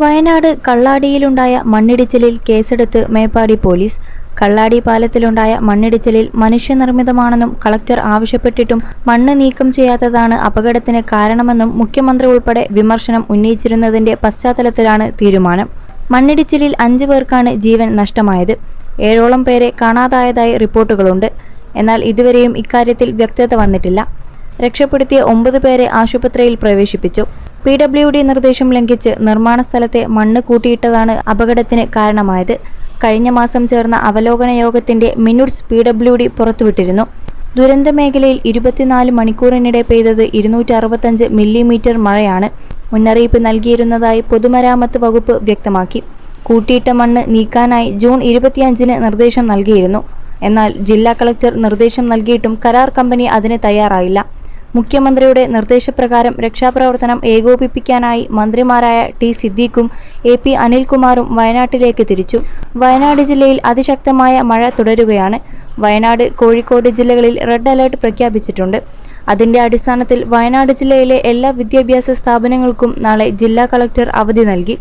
വയനാട് കള്ളാടിയിലുണ്ടായ മണ്ണിടിച്ചിലിൽ കേസെടുത്ത് മേപ്പാടി പോലീസ്. കള്ളാടി പാലത്തിലുണ്ടായ മണ്ണിടിച്ചിലിൽ മനുഷ്യനിർമ്മിതമാണെന്നും കളക്ടർ ആവശ്യപ്പെട്ടിട്ടും മണ്ണ് നീക്കം ചെയ്യാത്തതാണ് അപകടത്തിന് കാരണമെന്നും മുഖ്യമന്ത്രി ഉൾപ്പെടെ വിമർശനം ഉന്നയിച്ചിരുന്നതിന്റെ പശ്ചാത്തലത്തിലാണ് തീരുമാനം. മണ്ണിടിച്ചിലിൽ 5 പേർക്കാണ് ജീവൻ നഷ്ടമായത്. 7ഓളം പേരെ കാണാതായതായി റിപ്പോർട്ടുകളുണ്ട്. എന്നാൽ ഇതുവരെയും ഇക്കാര്യത്തിൽ വ്യക്തത വന്നിട്ടില്ല. രക്ഷപ്പെടുത്തിയ 9 പേരെ ആശുപത്രിയിൽ പ്രവേശിപ്പിച്ചു. PWD നിർദ്ദേശം ലംഘിച്ച് നിർമ്മാണ സ്ഥലത്തെ മണ്ണ് കൂട്ടിയിട്ടതാണ് അപകടത്തിന് കാരണമായത്. കഴിഞ്ഞ മാസം ചേർന്ന അവലോകന യോഗത്തിന്റെ മിനിറ്റ്സ് PWD പുറത്തുവിട്ടിരുന്നു. ദുരന്ത മേഖലയിൽ 24 മണിക്കൂറിനിടെ പെയ്തത് 265 മില്ലിമീറ്റർ മഴയാണ്. മുന്നറിയിപ്പ് നൽകിയിരുന്നതായി പൊതുമരാമത്ത് വകുപ്പ് വ്യക്തമാക്കി. കൂട്ടിയിട്ട മണ്ണ് നീക്കാനായി ജൂൺ 25-ന് നിർദ്ദേശം നൽകിയിരുന്നു. എന്നാൽ ജില്ലാ കളക്ടർ നിർദ്ദേശം നൽകിയിട്ടും കരാർ കമ്പനി അതിന് തയ്യാറായില്ല. മുഖ്യമന്ത്രിയുടെ നിർദ്ദേശപ്രകാരം രക്ഷാപ്രവർത്തനം ഏകോപിപ്പിക്കാനായി മന്ത്രിമാരായ ടി സിദ്ദീഖും AP അനിൽകുമാറും വയനാട്ടിലേക്ക് തിരിച്ചു. വയനാട് ജില്ലയിൽ അതിശക്തമായ മഴ തുടരുകയാണ്. വയനാട്, കോഴിക്കോട് ജില്ലകളിൽ റെഡ് അലർട്ട് പ്രഖ്യാപിച്ചിട്ടുണ്ട്. അതിന്റെ അടിസ്ഥാനത്തിൽ വയനാട് ജില്ലയിലെ എല്ലാ വിദ്യാഭ്യാസ സ്ഥാപനങ്ങൾക്കും നാളെ ജില്ലാ കളക്ടർ അവധി നൽകി.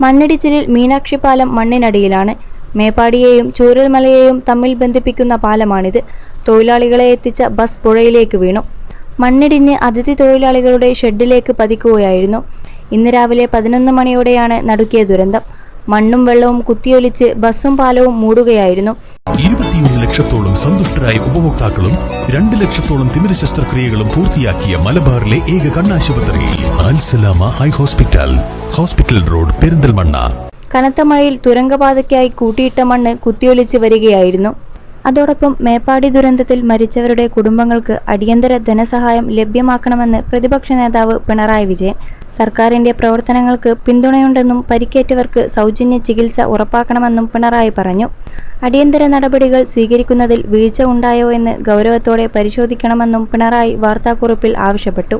മണ്ണിടിച്ചിലിൽ മീനാക്ഷി പാലം മണ്ണിനടിയിലാണ്. മേപ്പാടിയെയും ചൂരൽമലയെയും തമ്മിൽ ബന്ധിപ്പിക്കുന്ന പാലമാണിത്. തൊഴിലാളികളെ എത്തിച്ച ബസ് പുഴയിലേക്ക് വീണു. മണ്ണിടിഞ്ഞ് അതിഥി തൊഴിലാളികളുടെ ഷെഡിലേക്ക് പതിക്കുകയായിരുന്നു. ഇന്ന് രാവിലെ 11 മണിയോടെയാണ് നടുക്കിയ ദുരന്തം. മണ്ണും വെള്ളവും കുത്തിയൊലിച്ച് ബസ്സും പാലവും മൂടുകയായിരുന്നു. 21 ലക്ഷത്തോളം സന്തുഷ്ടരായ ഉപഭോക്താക്കളും 2 ലക്ഷത്തോളം തിമിര ശസ്ത്രക്രിയകളും പൂർത്തിയാക്കിയ മലബാറിലെ ഏക കണ്ണാശുപത്രി Al Salama high hospital, hospital road, Perinthalmanna. കനത്ത മഴയിൽ തുരങ്കപാതയ്ക്കായി കൂട്ടിയിട്ട മണ്ണ് കുത്തിയൊലിച്ച് വരികയായിരുന്നു. അതോടൊപ്പം മേപ്പാടി ദുരന്തത്തിൽ മരിച്ചവരുടെ കുടുംബങ്ങൾക്ക് അടിയന്തര ധനസഹായം ലഭ്യമാക്കണമെന്ന് പ്രതിപക്ഷ നേതാവ് പിണറായി വിജയൻ. സർക്കാരിന്റെ പ്രവർത്തനങ്ങൾക്ക് പിന്തുണയുണ്ടെന്നും പരിക്കേറ്റവർക്ക് സൗജന്യ ചികിത്സ ഉറപ്പാക്കണമെന്നും പിണറായി പറഞ്ഞു. അടിയന്തര നടപടികൾ സ്വീകരിക്കുന്നതിൽ വീഴ്ച ഉണ്ടായോ എന്ന് ഗൗരവത്തോടെ പരിശോധിക്കണമെന്നും പിണറായി വാർത്താക്കുറിപ്പിൽ ആവശ്യപ്പെട്ടു.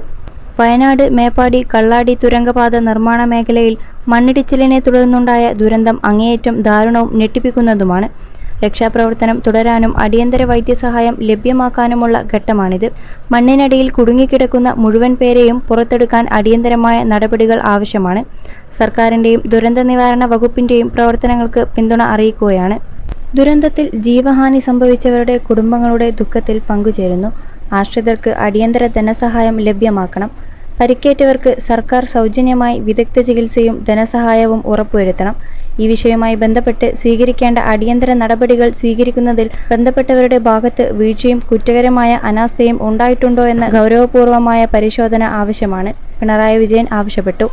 വയനാട് മേപ്പാടി കള്ളാടി തുരങ്കപാത നിർമ്മാണ മേഖലയിൽ മണ്ണിടിച്ചിലിനെ തുടർന്നുണ്ടായ ദുരന്തം അങ്ങേയറ്റം ദാരുണവും ഞെട്ടിപ്പിക്കുന്നതുമാണ്. രക്ഷാപ്രവർത്തനം തുടരാനും അടിയന്തര വൈദ്യസഹായം ലഭ്യമാക്കാനുമുള്ള ഘട്ടമാണിത്. മണ്ണിനടിയിൽ കുടുങ്ങിക്കിടക്കുന്ന മുഴുവൻ പേരെയും പുറത്തെടുക്കാൻ അടിയന്തരമായ നടപടികൾ ആവശ്യമാണ്. സർക്കാരിന്റെയും ദുരന്ത നിവാരണ വകുപ്പിന്റെയും പ്രവർത്തനങ്ങൾക്ക് പിന്തുണ അറിയിക്കുകയാണ്. ദുരന്തത്തിൽ ജീവഹാനി സംഭവിച്ചവരുടെ കുടുംബങ്ങളുടെ ദുഃഖത്തിൽ പങ്കുചേരുന്നു. ആശ്രിതർക്ക് അടിയന്തര ധനസഹായം ലഭ്യമാക്കണം. പരിക്കേറ്റവർക്ക് സർക്കാർ സൗജന്യമായി വിദഗ്ധ ചികിത്സയും ധനസഹായവും ഉറപ്പുവരുത്തണം. ഈ വിഷയവുമായി ബന്ധപ്പെട്ട് സ്വീകരിക്കേണ്ട അടിയന്തര നടപടികൾ സ്വീകരിക്കുന്നതിൽ ബന്ധപ്പെട്ടവരുടെ ഭാഗത്ത് വീഴ്ചയും കുറ്റകരമായ അനാസ്ഥയും ഉണ്ടായിട്ടുണ്ടോ എന്ന ഗൗരവപൂർവമായ പരിശോധന ആവശ്യമാണ്, പിണറായി വിജയൻ ആവശ്യപ്പെട്ടു.